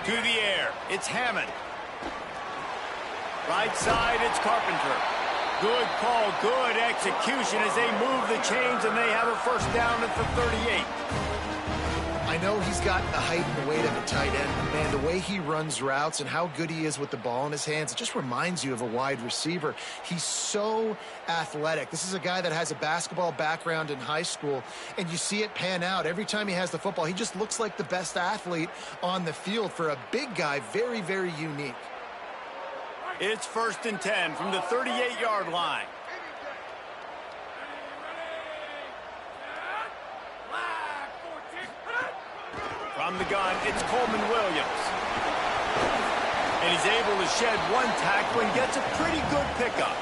To the air, it's Hammond. Right side, it's Carpenter. Good call, good execution as they move the chains, and they have a first down at the 38. I know he's got the height and the weight of a tight end, but man, the way he runs routes and how good he is with the ball in his hands, it just reminds you of a wide receiver. He's so athletic. This is a guy that has a basketball background in high school, and you see it pan out. Every time he has the football, he just looks like the best athlete on the field. For a big guy, very, very unique. It's 1st and 10 from the 38-yard line. From the gun, it's Coleman Williams. And he's able to shed one tackle and gets a pretty good pickup.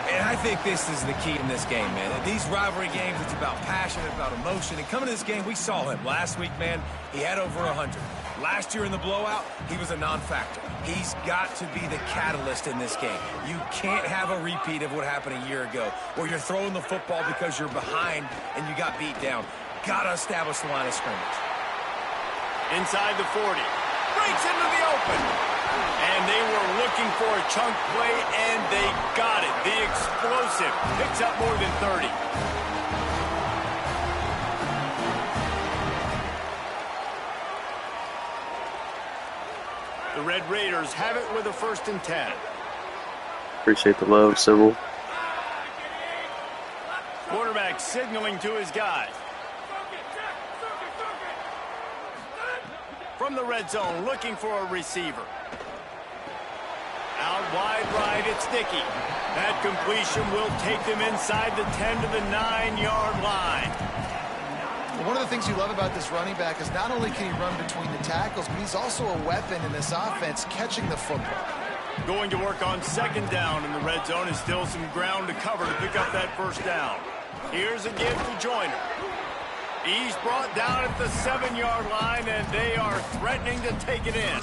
And I think this is the key in this game, man. These rivalry games, it's about passion, it's about emotion. And coming to this game, we saw him last week, man. He had over 100. Last year in the blowout, he was a non-factor. He's got to be the catalyst in this game. You can't have a repeat of what happened a year ago, where you're throwing the football because you're behind and you got beat down. Got to establish the line of scrimmage. Inside the 40. Breaks into the open. And they were looking for a chunk play, and they got it. The explosive picks up more than 30. The Red Raiders have it with a 1st and 10. Appreciate the love, Sybil. Quarterback signaling to his guys. From the red zone, looking for a receiver. Out wide right, it's Dickey. That completion will take them inside the 10 to the 9-yard line. One of the things you love about this running back is not only can he run between the tackles, but he's also a weapon in this offense, catching the football. Going to work on 2nd down in the red zone, and still some ground to cover to pick up that 1st down. Here's a give to Joyner. He's brought down at the 7-yard line, and they are threatening to take it in.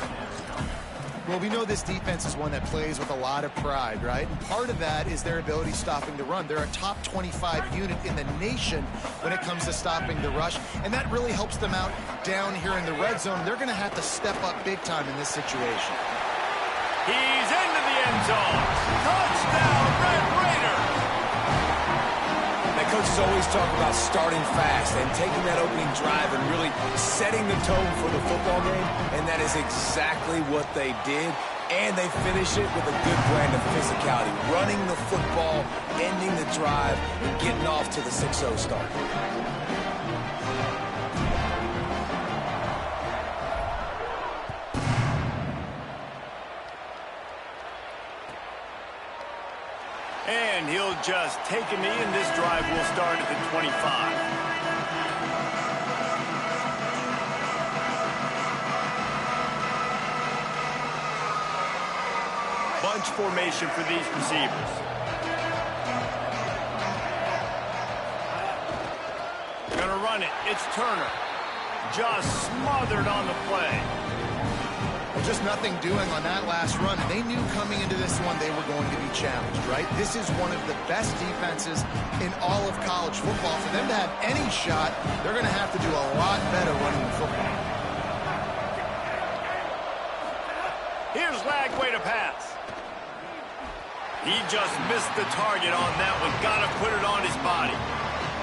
Well, we know this defense is one that plays with a lot of pride, right? And part of that is their ability stopping the run. They're a top 25 unit in the nation when it comes to stopping the rush, and that really helps them out down here in the red zone. They're going to have to step up big time in this situation. He's into the end zone. Touchdown, Red Raiders! That coaches always talk about starting fast and taking that opening drive and really setting the tone for the football game, and that is exactly what they did. And they finish it with a good brand of physicality, running the football, ending the drive, and getting off to the 6-0 start. And he'll just take a knee, and this drive will start at the 25. Bunch formation for these receivers. Gonna run it. It's Turner. Just smothered on the play. Just nothing doing on that last run. They knew coming into this one they were going to be challenged, right? This is one of the best defenses in all of college football. For them to have any shot, they're going to have to do a lot better running the football. Here's Lagway to pass. He just missed the target on that one. Got to put it on his body.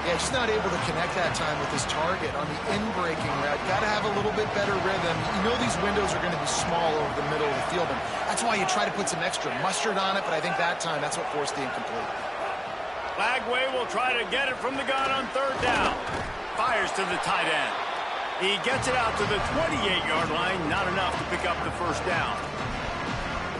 Yeah, just not able to connect that time with his target on the in-breaking route. Got to have a little bit better rhythm. You know these windows are going to be small over the middle of the field, and that's why you try to put some extra mustard on it, but I think that time that's what forced the incomplete. Lagway will try to get it from the gun on 3rd down. Fires to the tight end. He gets it out to the 28-yard line. Not enough to pick up the 1st down.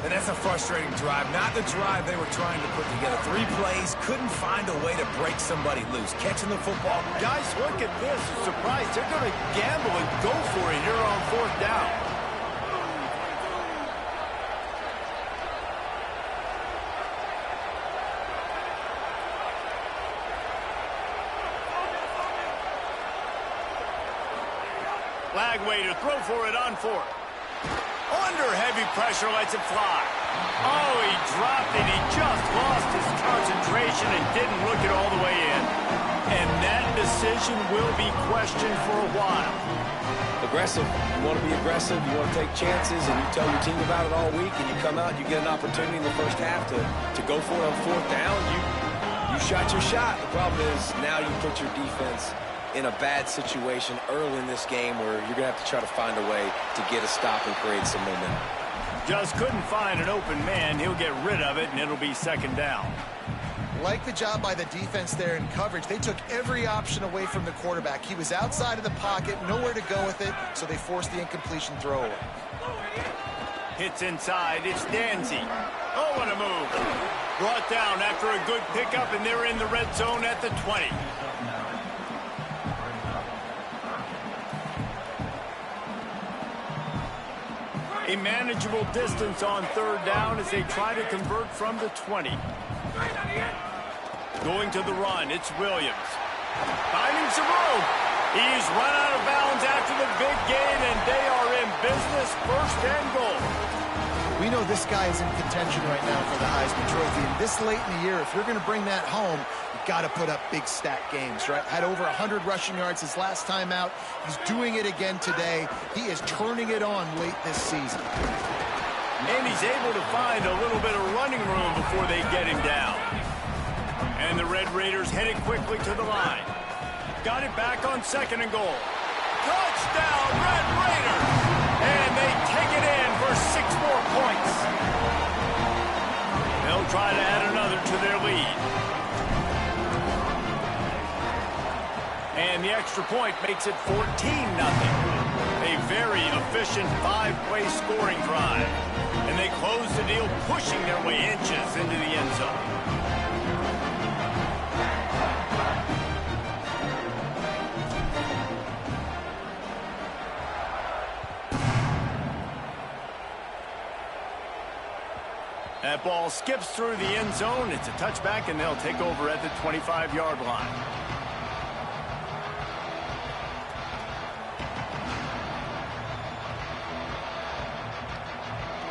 And that's a frustrating drive. Not the drive they were trying to put together. 3 plays, couldn't find a way to break somebody loose. Catching the football. Guys, look at this. I'm surprised. They're going to gamble and go for it here on 4th down. Lagway to throw for it on 4th. Under heavy pressure, lets it fly. Oh, he dropped it. He just lost his concentration and didn't look it all the way in. And that decision will be questioned for a while. Aggressive. You want to be aggressive. You want to take chances, and you tell your team about it all week, and you come out and you get an opportunity in the first half to go for it on fourth down. You shot your shot. The problem is now you put your defense in a bad situation early in this game where you're going to have to try to find a way to get a stop and create some momentum. Just couldn't find an open man. He'll get rid of it, and it'll be second down. Like the job by the defense there in coverage. They took every option away from the quarterback. He was outside of the pocket, nowhere to go with it, so they forced the incompletion throwaway. Hits inside. It's Ncaa. Oh, what a move. Brought down after a good pickup, and they're in the red zone at the 20. A manageable distance on third down as they try to convert from the 20. Going to the run, it's Williams. Finding some room. He's run out of bounds after the big gain, and they are in business, first and goal. We know this guy is in contention right now for the Heisman Trophy, and this late in the year, if you're going to bring that home, you've got to put up big stat games, right? Had over 100 rushing yards his last time out. He's doing it again today. He is turning it on late this season. And he's able to find a little bit of running room before they get him down. And the Red Raiders headed quickly to the line. Got it back on second and goal. Touchdown, Red Raiders! And they take it in for 6 more points. They'll try to add another to their lead. And the extra point makes it 14-0. A very efficient 5-play scoring drive. And they close the deal, pushing their way inches into the end zone. That ball skips through the end zone. It's a touchback, and they'll take over at the 25-yard line.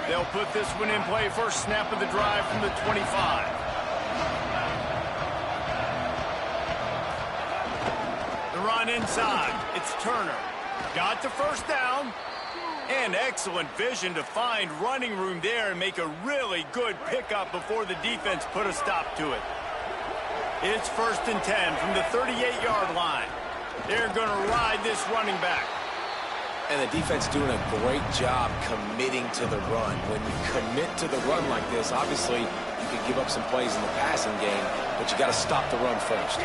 They'll put this one in play. First snap of the drive from the 25. The run inside. It's Turner. Got the first down. And excellent vision to find running room there and make a really good pickup before the defense put a stop to it. It's 1st and 10 from the 38-yard line. They're going to ride this running back. And the defense doing a great job committing to the run. When you commit to the run like this, obviously you can give up some plays in the passing game, but you got to stop the run first.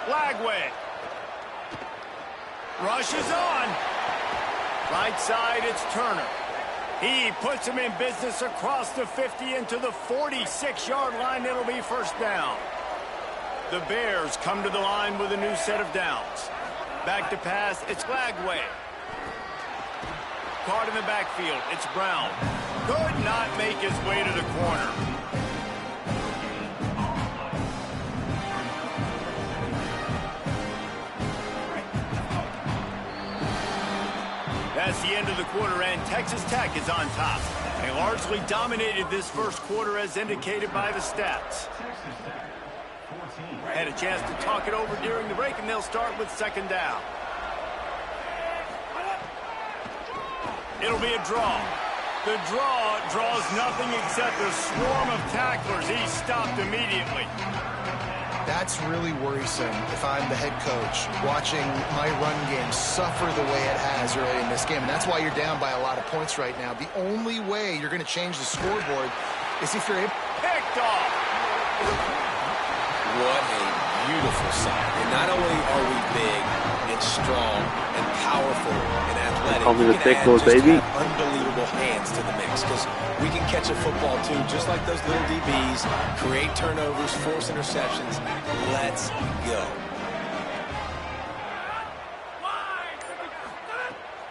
Lagway. Rushes on. Right side, it's Turner. He puts him in business across the 50 into the 46-yard line. It'll be first down. The Bears come to the line with a new set of downs. Back to pass, it's Lagway. Caught in the backfield, it's Brown. Could not make his way to the corner. That's the end of the quarter, and Texas Tech is on top. They largely dominated this first quarter as indicated by the stats. Had a chance to talk it over during the break, and they'll start with second down. It'll be a draw. The draw draws nothing except a swarm of tacklers. He's stopped immediately. That's really worrisome if I'm the head coach watching my run game suffer the way it has early in this game. And that's why you're down by a lot of points right now. The only way you're going to change the scoreboard is if you're picked off. What a beautiful sight. And not only are we big and strong and powerful and athletic, Call me the we thick can boy, add just baby. have unbelievable hands to the mix because we can catch a football too, just like those little DBs, create turnovers, force interceptions. Let's go.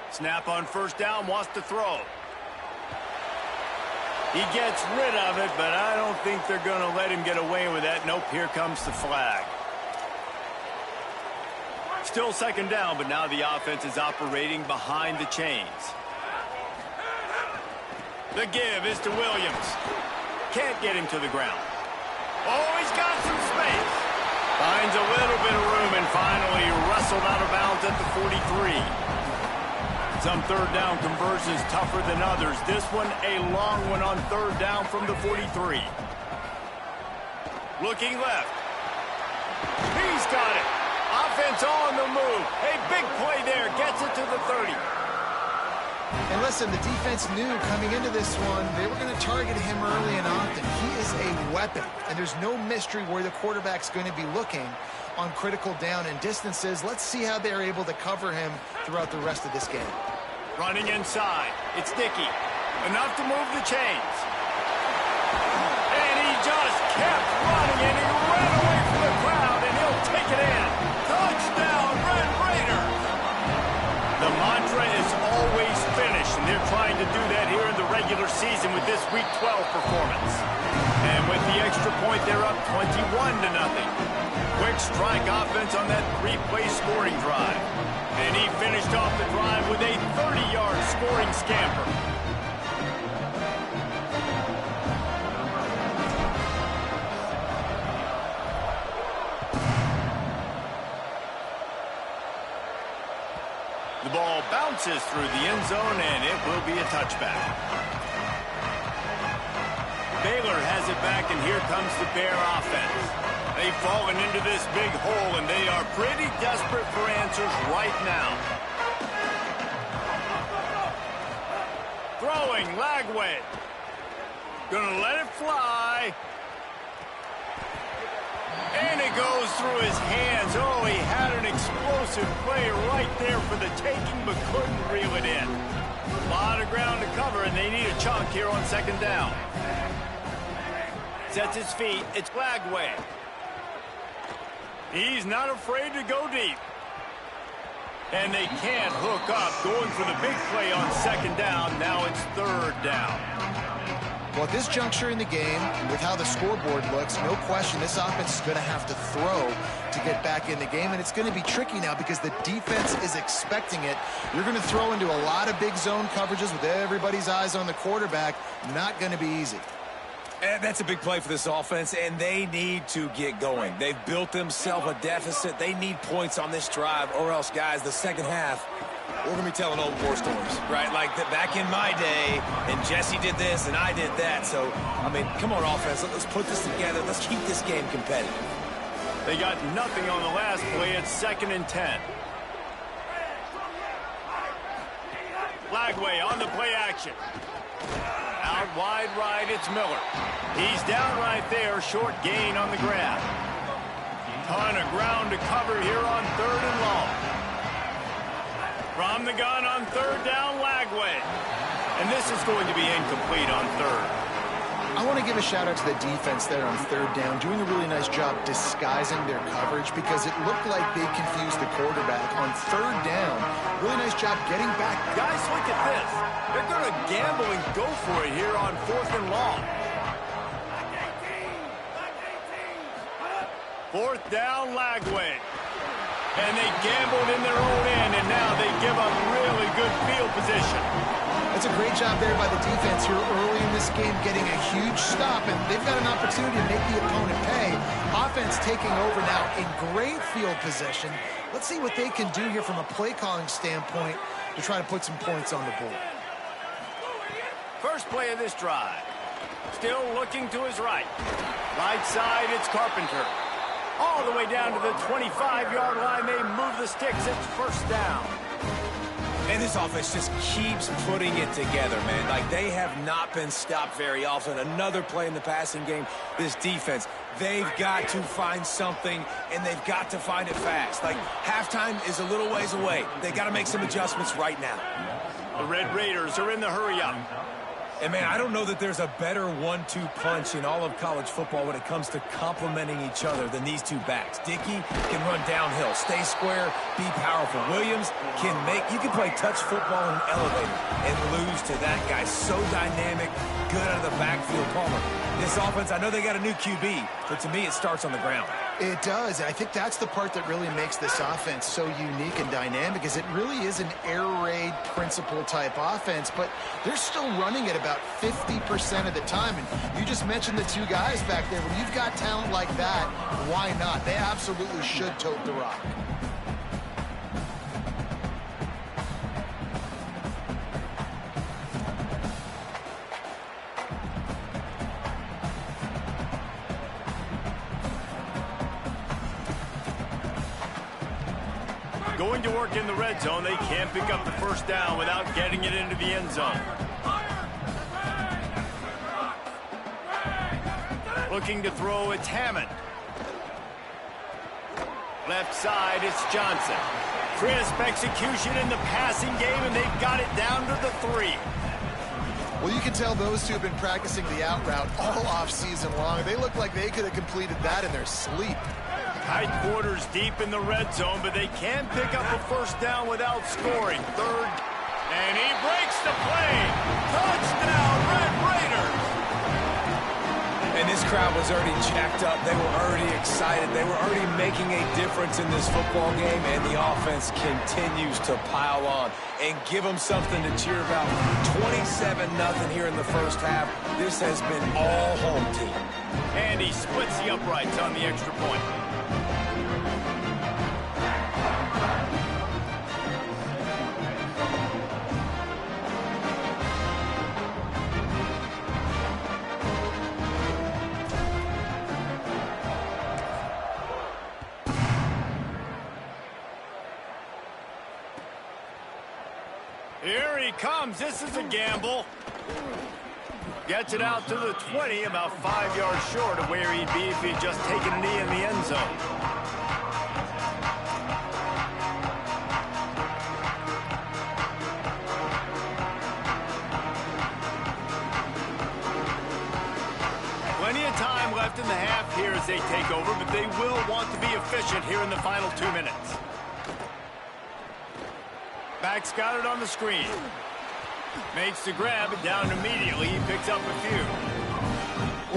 Snap on first down, wants to throw. He gets rid of it, but I don't think they're going to let him get away with that. Nope, here comes the flag. Still second down, but now the offense is operating behind the chains. The give is to Williams. Can't get him to the ground. Oh, he's got some space. Finds a little bit of room and finally wrestled out of bounds at the 43. Some third down conversions tougher than others. This one a long one on third down from the 43. Looking left. He's got it. Offense on the move. A big play there. Gets it to the 30. And listen, the defense knew coming into this one, they were going to target him early and often. He is a weapon, and there's no mystery where the quarterback's going to be looking on critical down and distances. Let's see how they're able to cover him throughout the rest of this game. Running inside. It's Dickey. Enough to move the chains. And he just kept running, and he ran away from the crowd, and he'll take it in. Touchdown, Red Raiders! The mantra is always finish, and they're trying to do that here in the regular season with this Week 12 performance. And with the extra point, they're up 21-0. Quick strike offense on that 3-play scoring drive. And he finished off the drive with a 30-yard scoring scamper. The ball bounces through the end zone, and it will be a touchback. Baylor has it back, and here comes the Bear offense. They've fallen into this big hole, and they are pretty desperate for answers right now. Throwing, Lagway. Gonna let it fly. And it goes through his hands. Oh, he had an explosive play right there for the taking, but couldn't reel it in. A lot of ground to cover, and they need a chunk here on second down. Sets his feet. It's Lagway. He's not afraid to go deep. And they can't hook up. Going for the big play on second down. Now it's third down. Well, at this juncture in the game, with how the scoreboard looks, no question this offense is going to have to throw to get back in the game, and it's going to be tricky now because the defense is expecting it. You're going to throw into a lot of big zone coverages with everybody's eyes on the quarterback. Not going to be easy. And that's a big play for this offense, and they need to get going. They've built themselves a deficit. They need points on this drive, or else, guys, the second half, we're going to be telling old war stories, right? Like back in my day, and Jesse did this, and I did that. So, I mean, come on, offense. Let's put this together. Let's keep this game competitive. They got nothing on the last play. It's 2nd and 10. Lagway on the play action. Out wide right, it's Miller. He's down right there, short gain on the grab. Ton of ground to cover here on third and long. From the gun on third down, Lagway. And this is going to be incomplete on third. I want to give a shout out to the defense there on third down, doing a really nice job disguising their coverage because it looked like they confused the quarterback on third down. Really nice job getting back. Guys, look at this. They're going to gamble and go for it here on 4th and long. 4th down, Lagway. And they gambled in their own end, and now they give up really good field position. That's a great job there by the defense here early in this game, getting a huge stop, and they've got an opportunity to make the opponent pay. Offense taking over now in great field position. Let's see what they can do here from a play-calling standpoint to try to put some points on the board. First play of this drive. Still looking to his right. Right side, it's Carpenter. All the way down to the 25-yard line. They move the sticks. It's first down. And this offense just keeps putting it together, man. Like, they have not been stopped very often. Another play in the passing game. This defense, they've got to find something, and they've got to find it fast. Like, halftime is a little ways away. They got to make some adjustments right now. The Red Raiders are in the hurry-up. And, man, I don't know that there's a better 1-2 punch in all of college football when it comes to complementing each other than these two backs. Dickey can run downhill, stay square, be powerful. Williams can you can play touch football in an elevator and lose to that guy. So dynamic, good out of the backfield. Palmer, this offense, I know they got a new QB, but to me it starts on the ground. It does, and I think that's the part that really makes this offense so unique and dynamic, is it really is an air raid principle type offense, but they're still running it about 50% of the time. And you just mentioned the two guys back there. When you've got talent like that, why not? They absolutely should tote the rock. Going to work in the red zone, they can't pick up the first down without getting it into the end zone. Looking to throw, it's Hammond. Left side, it's Johnson. Crisp execution in the passing game, and they've got it down to the 3. Well, you can tell those two have been practicing the out route all off-season long. They look like they could have completed that in their sleep. Tight quarters deep in the red zone, but they can pick up a first down without scoring. Third, and he breaks the play. Touchdown, Red Raiders! And this crowd was already jacked up. They were already excited. They were already making a difference in this football game, and the offense continues to pile on and give them something to cheer about. 27-0 here in the first half. This has been all home team. And he splits the uprights on the extra point. Here he comes. This is a gamble. Gets it out to the 20, about 5 yards short of where he'd be if he'd just taken a knee in the end zone. Plenty of time left in the half here as they take over, but they will want to be efficient here in the final 2 minutes. Back's got it on the screen. Makes the grab, and down immediately. He picks up a few.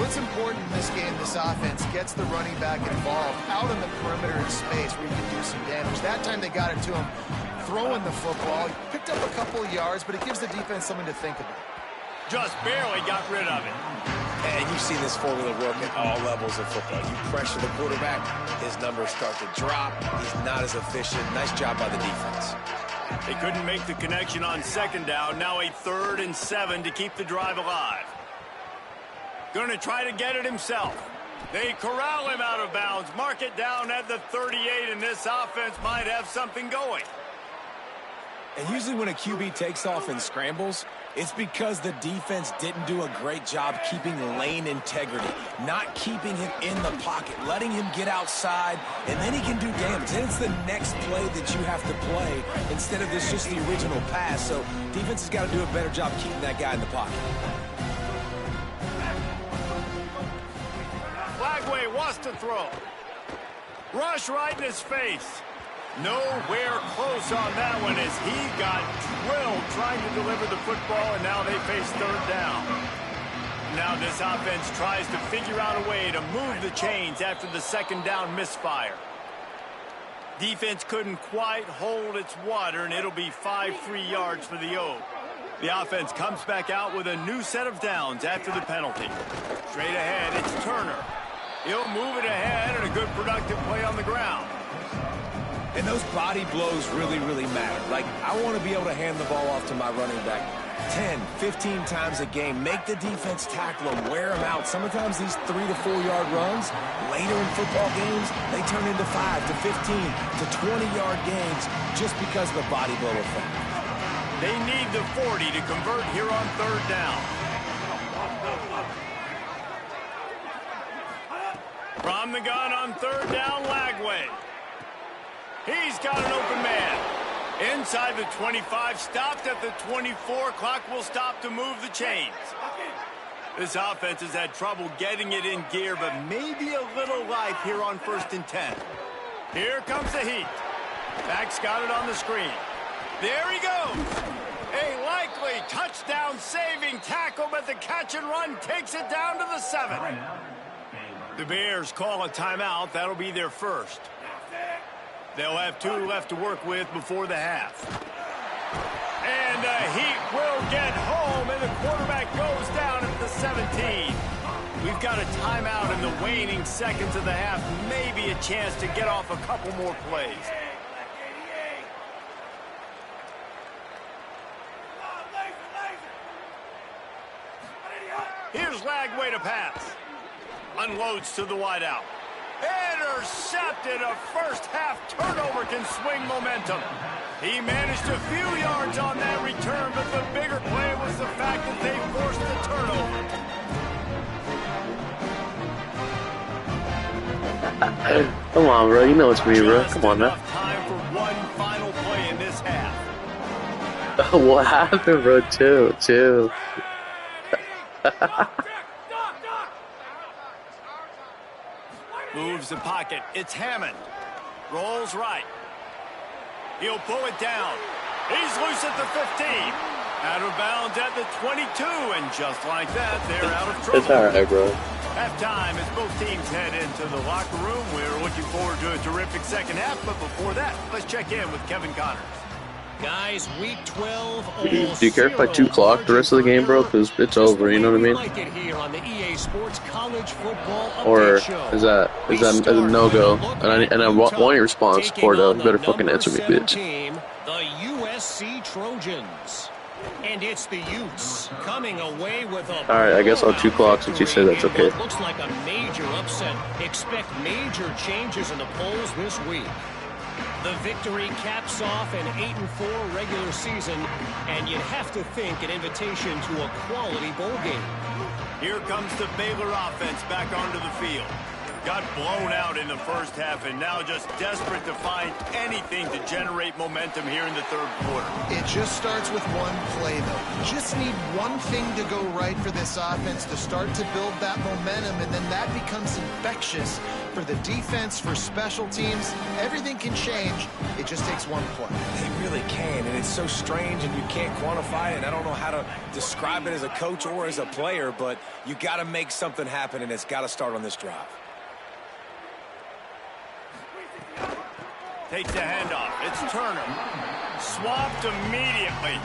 What's important in this game, this offense gets the running back involved out on the perimeter in space where you can do some damage. That time they got it to him throwing the football. He picked up a couple of yards, but it gives the defense something to think about. Just barely got rid of it. And you've seen this formula work at all levels of football. You pressure the quarterback, his numbers start to drop. He's not as efficient. Nice job by the defense. They couldn't make the connection on second down. Now a 3rd and 7 to keep the drive alive. Going to try to get it himself. They corral him out of bounds. Mark it down at the 38, and this offense might have something going. And usually when a QB takes off and scrambles, it's because the defense didn't do a great job keeping lane integrity, not keeping him in the pocket, letting him get outside, and then he can do damage. Then it's the next play that you have to play instead of this just the original pass. So defense has got to do a better job keeping that guy in the pocket. Flagway wants to throw. Rush right in his face. Nowhere close on that one as he got drilled trying to deliver the football, and now they face 3rd down. Now this offense tries to figure out a way to move the chains after the 2nd down misfire. Defense couldn't quite hold its water, and it'll be 5 3-yards for the O. The offense comes back out with a new set of downs after the penalty. Straight ahead, it's Turner. He'll move it ahead, and a good productive play on the ground. And those body blows really, really matter. Like, I want to be able to hand the ball off to my running back 10, 15 times a game. Make the defense tackle them, wear them out. Sometimes these 3 to 4 yard runs, later in football games, they turn into 5 to 15 to 20-yard games just because of the body blow effect. They need the 40 to convert here on 3rd down. From the gun on 3rd down, Lagway. He's got an open man. Inside the 25, stopped at the 24. Clock will stop to move the chains. This offense has had trouble getting it in gear, but maybe a little life here on 1st and 10. Here comes the heat. Back's got it on the screen. There he goes. A likely touchdown-saving tackle, but the catch and run takes it down to the 7. The Bears call a timeout. That'll be their first. They'll have 2 left to work with before the half. And the Heat will get home, and the quarterback goes down at the 17. We've got a timeout in the waning seconds of the half. Maybe a chance to get off a couple more plays. Here's Lagway to pass. Unloads to the wideout. Intercepted. A first-half turnover can swing momentum. He managed a few yards on that return, but the bigger play was the fact that they forced the turnover. Come on, bro. You know it's me, bro. Come on, man. Time for one final play in this half. What happened, bro? Chill. Moves the pocket. It's Hammond. Rolls right. He'll pull it down. He's loose at the 15. Out of bounds at the 22. And just like that, they're out of trouble. It's alright, bro. Halftime as both teams head into the locker room. We're looking forward to a terrific second half. But before that, let's check in with Kevin Connors. Guys, week 12. Do you care if I 2 clock the rest of the game, bro? Because it's over, you know what I mean? Like it here on the EA Sports College Football Or Update is that a no-go? And I want your response, Porto. You better fucking answer me, bitch. Team, the USC Trojans. And it's the Utes coming away with a... Alright, I guess I'll 2 clock since you say that's okay. Looks like a major upset. Expect major changes in the polls this week. The victory caps off an 8-4 regular season, and you'd have to think an invitation to a quality bowl game. Here comes the Baylor offense back onto the field. Got blown out in the first half and now just desperate to find anything to generate momentum here in the third quarter. It just starts with one play, though. You just need one thing to go right for this offense to start to build that momentum, and then that becomes infectious for the defense, for special teams. Everything can change. It just takes one play. It really can, and it's so strange, and you can't quantify it. And I don't know how to describe it as a coach or as a player, but you got to make something happen, and it's got to start on this drive. Takes the handoff. It's Turner. Swapped immediately.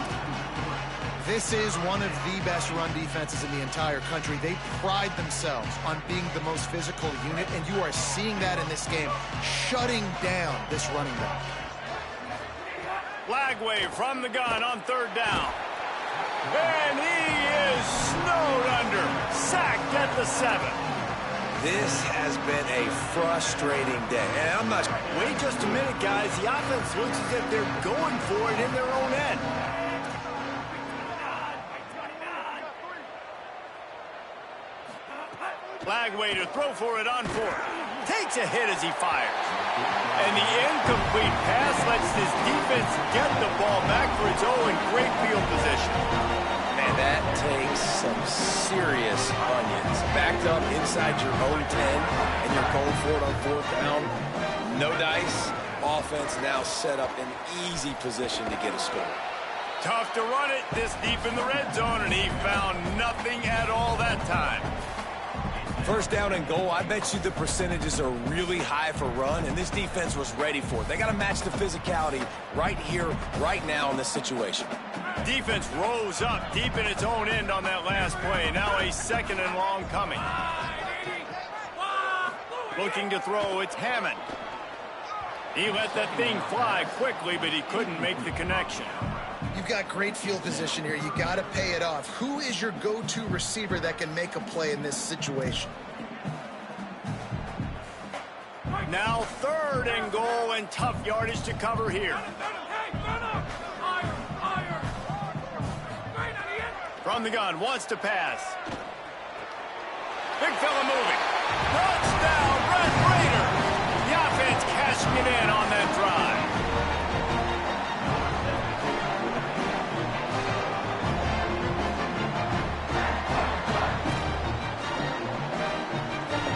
This is one of the best run defenses in the entire country. They pride themselves on being the most physical unit, and you are seeing that in this game, shutting down this running back. Lagway from the gun on third down. And he is snowed under. Sacked at the 7. This has been a frustrating day. And I'm not... Wait just a minute, guys. The offense looks as if they're going for it in their own end. Lagway to throw for it on 4. Takes a hit as he fires. And the incomplete pass lets this defense get the ball back for its own great field position. Man, that takes some serious onions. Backed up inside your own 10, and you're going for it on 4th down. No dice. Offense now set up in easy position to get a score. Tough to run it this deep in the red zone, and he found nothing at all that time. First down and goal, I bet you the percentages are really high for run, and this defense was ready for it. They got to match the physicality right here, right now in this situation. Defense rose up deep in its own end on that last play. Now a 2nd and long coming. Looking to throw, it's Hammond. He let that thing fly quickly, but he couldn't make the connection. You've got great field position here. You got to pay it off. Who is your go-to receiver that can make a play in this situation? Now 3rd and goal, and tough yardage to cover here. From the gun, wants to pass. Big fella moving. Touchdown, Red Raider. The offense cashing it in on that drive.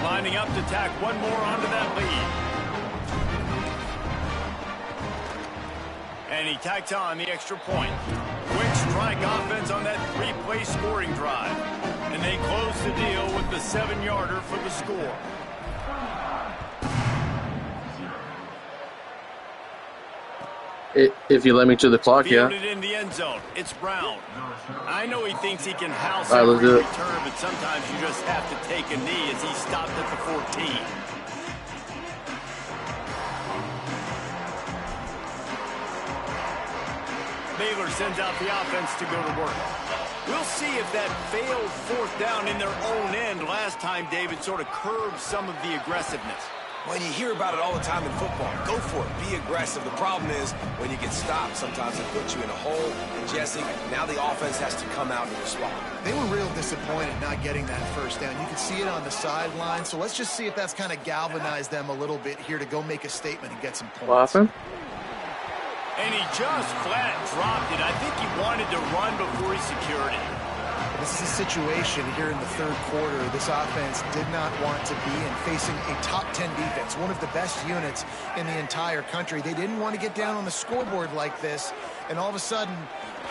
Lining up to tack one more onto that lead. And he tacks on the extra point. Quick strike offense on that 3-play scoring drive. And they close the deal with the 7-yarder for the score. If you let me to the clock, yeah. Fielded in the end zone. It's Brown. I know he thinks he can house All right, let's every do it. return, but sometimes you just have to take a knee as he stopped at the 14. Baylor sends out the offense to go to work. We'll see if that failed fourth down in their own end last time, David, sort of curbed some of the aggressiveness. Well, you hear about it all the time in football. Go for it. Be aggressive. The problem is when you get stopped, sometimes it puts you in a hole. And, Jesse, now the offense has to come out and respond. They were real disappointed not getting that first down. You could see it on the sideline. So let's just see if that's kind of galvanized them a little bit here to go make a statement and get some points. What happened? And he just flat dropped it. I think he wanted to run before he secured it. This is a situation here in the third quarter this offense did not want to be in, facing a top 10 defense, one of the best units in the entire country. They didn't want to get down on the scoreboard like this and all of a sudden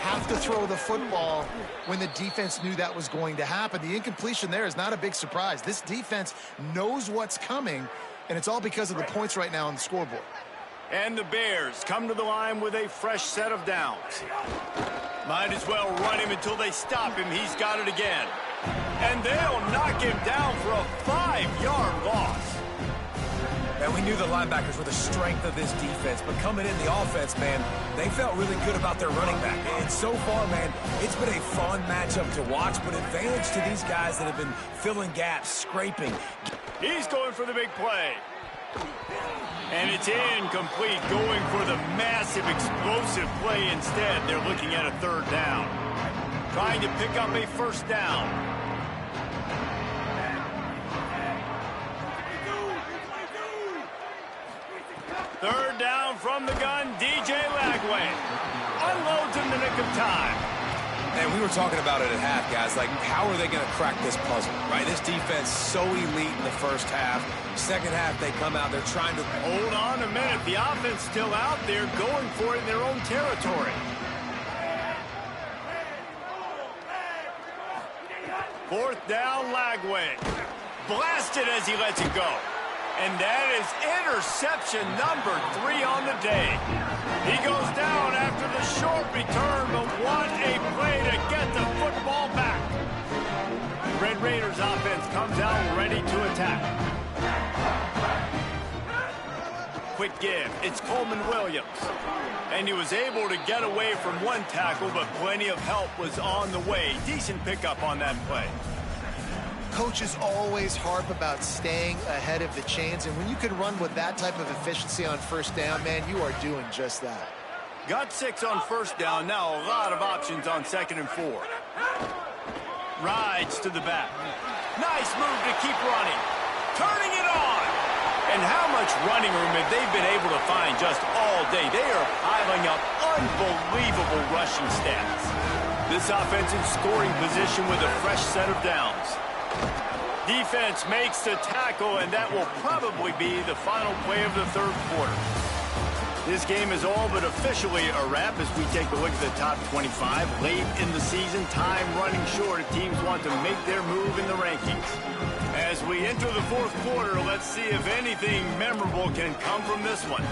have to throw the football when the defense knew that was going to happen. The incompletion there is not a big surprise. This defense knows what's coming, and it's all because of the points right now on the scoreboard. And the Bears come to the line with a fresh set of downs. Might as well run him until they stop him. He's got it again. And they'll knock him down for a 5-yard loss. And we knew the linebackers were the strength of this defense, but coming in the offense, man, they felt really good about their running back. And so far, man, it's been a fun matchup to watch, but advantage to these guys that have been filling gaps, scraping. He's going for the big play. And it's incomplete, going for the massive explosive play instead. They're looking at a third down. Trying to pick up a first down. Third down from the gun, DJ Lagway. Unloads in the nick of time. And we were talking about it at half, guys. Like, how are they going to crack this puzzle, right? This defense so elite in the first half. Second half, they come out. They're trying to... Hold on a minute. The offense still out there going for it in their own territory. Fourth down, Lagway. Blasted as he lets it go. And that is interception number 3 on the day. He goes down after the short return, but what a play to get the football back. Red Raiders offense comes out ready to attack. Quick give. It's Coleman Williams. And he was able to get away from one tackle, but plenty of help was on the way. Decent pickup on that play. Coaches always harp about staying ahead of the chains, and when you can run with that type of efficiency on first down, man, you are doing just that. Got 6 on first down. Now a lot of options on 2nd and 4. Rides to the back. Nice move to keep running. Turning it on. And how much running room have they been able to find just all day? They are piling up unbelievable rushing stats. This offense in scoring position with a fresh set of downs. Defense makes the tackle, and that will probably be the final play of the third quarter. This game is all but officially a wrap as we take a look at the top 25. Late in the season, time running short if teams want to make their move in the rankings. As we enter the fourth quarter, let's see if anything memorable can come from this one.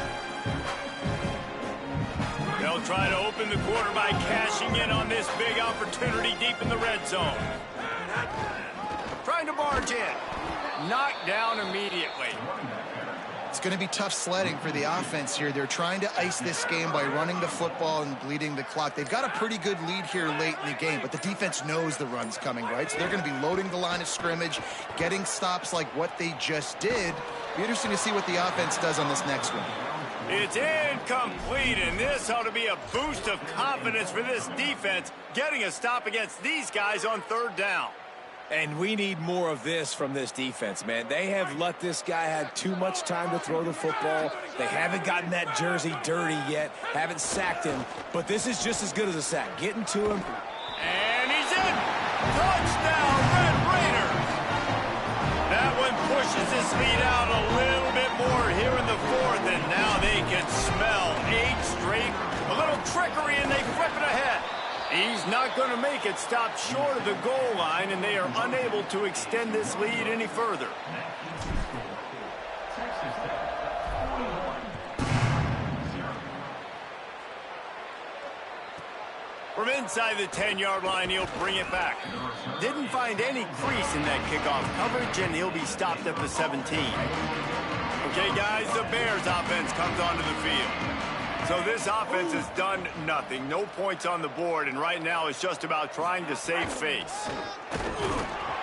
They'll try to open the quarter by cashing in on this big opportunity deep in the red zone. Trying to barge in. Knocked down immediately. It's going to be tough sledding for the offense here. They're trying to ice this game by running the football and bleeding the clock. They've got a pretty good lead here late in the game, but the defense knows the run's coming, right? So they're going to be loading the line of scrimmage, getting stops like what they just did. Be interesting to see what the offense does on this next one. It's incomplete, and this ought to be a boost of confidence for this defense, getting a stop against these guys on third down. And we need more of this from this defense, man. They have let this guy have too much time to throw the football. They haven't gotten that jersey dirty yet, haven't sacked him. But this is just as good as a sack. Getting to him. And he's in. Touchdown, Red Raiders. That one pushes this lead out a little bit more here in the fourth, and now they can smell 8 straight. A little trickery, and they flip it ahead. He's not going to make it. Stop short of the goal line, and they are unable to extend this lead any further. inside the 10-yard line. He'll bring it back. Didn't find any crease in that kickoff coverage, and he'll be stopped at the 17. Okay, guys, the Bears offense comes onto the field. So this offense has done nothing. No points on the board, and right now it's just about trying to save face.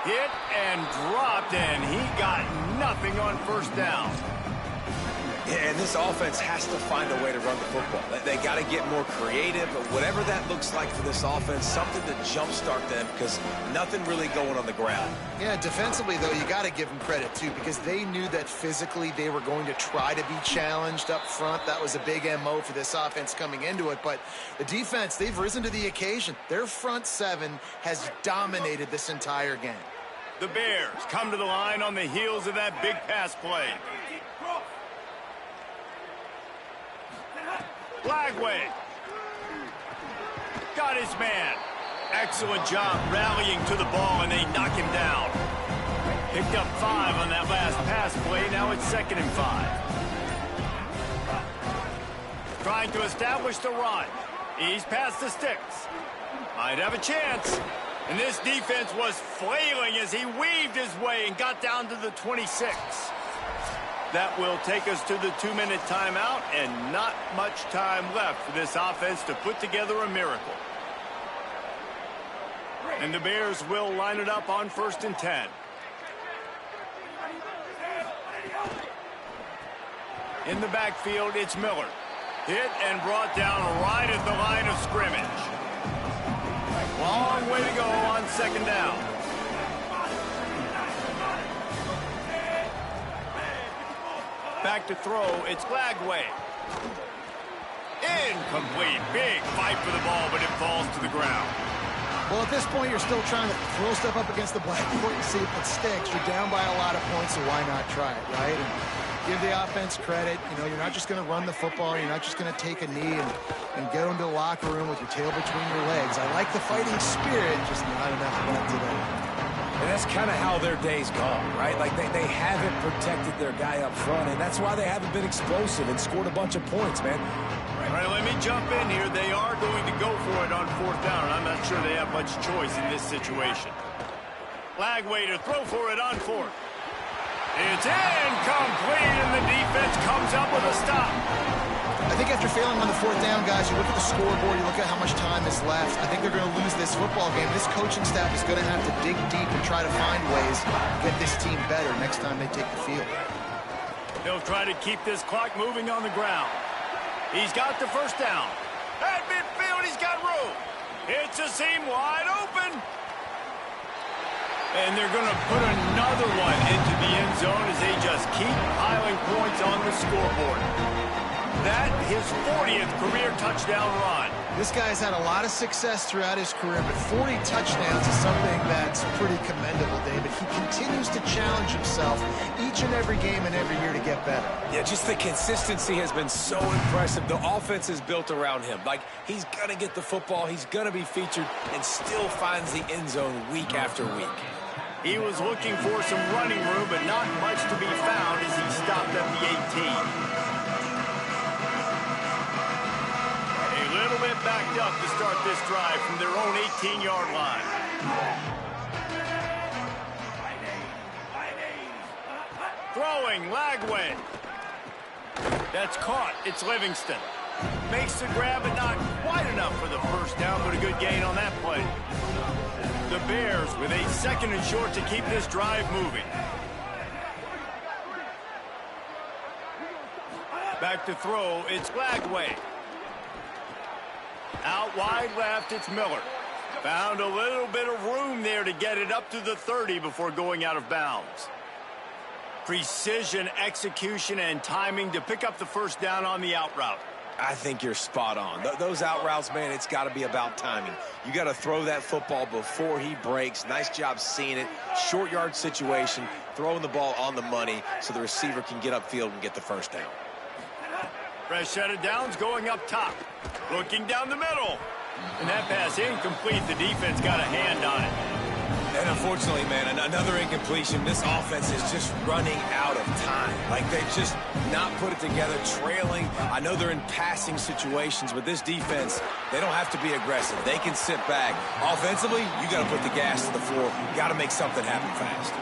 Hit and dropped, and he got nothing on first down. Yeah, and this offense has to find a way to run the football. They got to get more creative, but whatever that looks like for this offense, something to jumpstart them because nothing really going on the ground. Yeah, defensively, though, you got to give them credit, too, because they knew that physically they were going to try to be challenged up front. That was a big MO for this offense coming into it, but the defense, they've risen to the occasion. Their front seven has dominated this entire game. The Bears come to the line on the heels of that big pass play. Flagway. Got his man. Excellent job rallying to the ball, and they knock him down. Picked up 5 on that last pass play. Now it's 2nd and 5. Trying to establish the run. He's past the sticks. Might have a chance. And this defense was flailing as he weaved his way and got down to the 26. That will take us to the 2-minute timeout, and not much time left for this offense to put together a miracle. And the Bears will line it up on 1st and 10. In the backfield, it's Miller. Hit and brought down right at the line of scrimmage. Long way to go on 2nd down. Back to throw, it's Flagway. Incomplete. Big fight for the ball, but it falls to the ground. Well, at this point, you're still trying to throw stuff up against the blackboard and see if it sticks. You're down by a lot of points, so why not try it, right? And give the offense credit. You know, you're not just going to run the football. You're not just going to take a knee and get into the locker room with your tail between your legs. I like the fighting spirit, just not enough of that today. And that's kind of how their day's gone, right? Like they haven't protected their guy up front, and that's why they haven't been explosive and scored a bunch of points, man. All right, let me jump in here. They are going to go for it on 4th down, and I'm not sure they have much choice in this situation. Flagway to throw for it on 4th. It's incomplete, and the defense comes up with a stop. I think after failing on the 4th down, guys, you look at the scoreboard, you look at how much time is left. I think they're going to lose this football game. This coaching staff is going to have to dig deep and try to find ways to get this team better next time they take the field. They'll try to keep this clock moving on the ground. He's got the 1st down. At midfield, he's got room. It's a seam wide open. And they're going to put another one into the end zone as they just keep piling points on the scoreboard. That, his 40th career touchdown run. This guy's had a lot of success throughout his career, but 40 touchdowns is something that's pretty commendable, David. He continues to challenge himself each and every game and every year to get better. Yeah, just the consistency has been so impressive. The offense is built around him. Like, he's going to get the football, he's going to be featured, and still finds the end zone week after week. He was looking for some running room, but not much to be found as he stopped at the 18. A little bit backed up to start this drive from their own 18-yard line. Throwing, Lagway. That's caught. It's Livingston. Makes the grab, but not quite enough for the 1st down, but a good gain on that play. The Bears with a 2nd and short to keep this drive moving. Back to throw, it's Flagway. Out wide left, it's Miller. Found a little bit of room there to get it up to the 30 before going out of bounds. Precision, execution, and timing to pick up the 1st down on the out route. I think you're spot on. Those out routes, man, it's got to be about timing. You got to throw that football before he breaks. Nice job seeing it. Short yard situation, throwing the ball on the money so the receiver can get upfield and get the 1st down. Fresh set of downs going up top. Looking down the middle. And that pass incomplete. The defense got a hand on it. And unfortunately, man, another incompletion. This offense is just running out of time. Like, they've just not put it together, trailing. I know they're in passing situations, but this defense, they don't have to be aggressive. They can sit back. Offensively, you got to put the gas to the floor. Got to make something happen fast.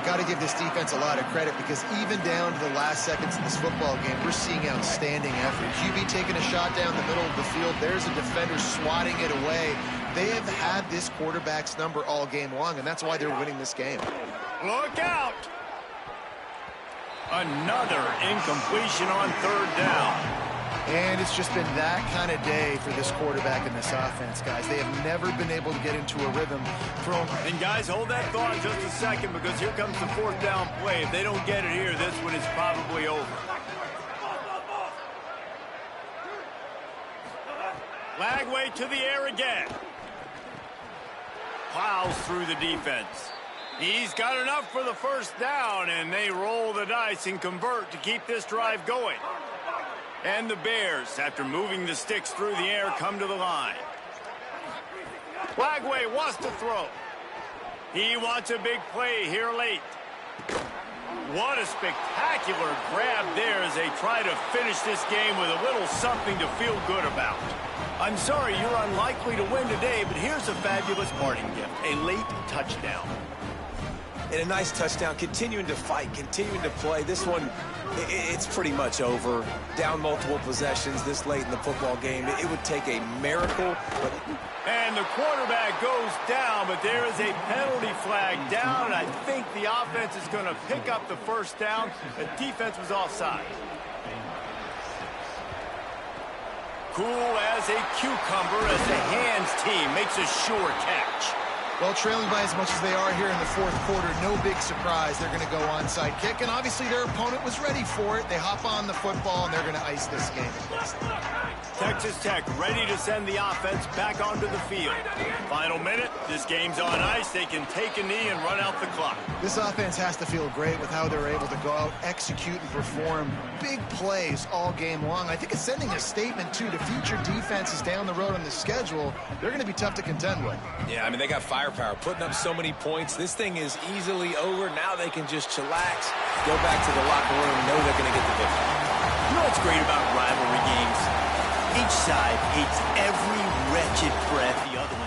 Got to give this defense a lot of credit because even down to the last seconds of this football game, we're seeing outstanding effort. QB taking a shot down the middle of the field. There's a defender swatting it away. They have had this quarterback's number all game long, and that's why they're winning this game. Look out! Another incompletion on third down. And it's just been that kind of day for this quarterback and this offense, guys. They have never been able to get into a rhythm. And guys, hold that thought just a second because here comes the fourth down play. If they don't get it here, this one is probably over. Lagway to the air again. Plows through the defense. He's got enough for the first down, and they roll the dice and convert to keep this drive going. And the Bears, after moving the sticks through the air, come to the line. Lagway wants to throw. He wants a big play here late. What a spectacular grab there as they try to finish this game with a little something to feel good about. I'm sorry you're unlikely to win today, but here's a fabulous parting gift, a late touchdown. And a nice touchdown, continuing to fight, continuing to play. This one, it's pretty much over. Down multiple possessions this late in the football game. It would take a miracle. And the quarterback goes down, but there is a penalty flag down, and I think the offense is going to pick up the first down. The defense was offside. Cool as a cucumber as the hands team makes a sure catch. Well, trailing by as much as they are here in the fourth quarter, no big surprise. They're going to go onside kick, and obviously their opponent was ready for it. They hop on the football, and they're going to ice this game. Texas Tech ready to send the offense back onto the field. Final minute, this game's on ice. They can take a knee and run out the clock. This offense has to feel great with how they're able to go out, execute, and perform big plays all game long. I think it's sending a statement, too, to future defenses down the road on the schedule. They're going to be tough to contend with. Yeah, I mean, they got firepower, putting up so many points. This thing is easily over. Now they can just chillax, go back to the locker room, know they're going to get the victory. You know what's great about rivalry games? Each side hates every wretched breath the other one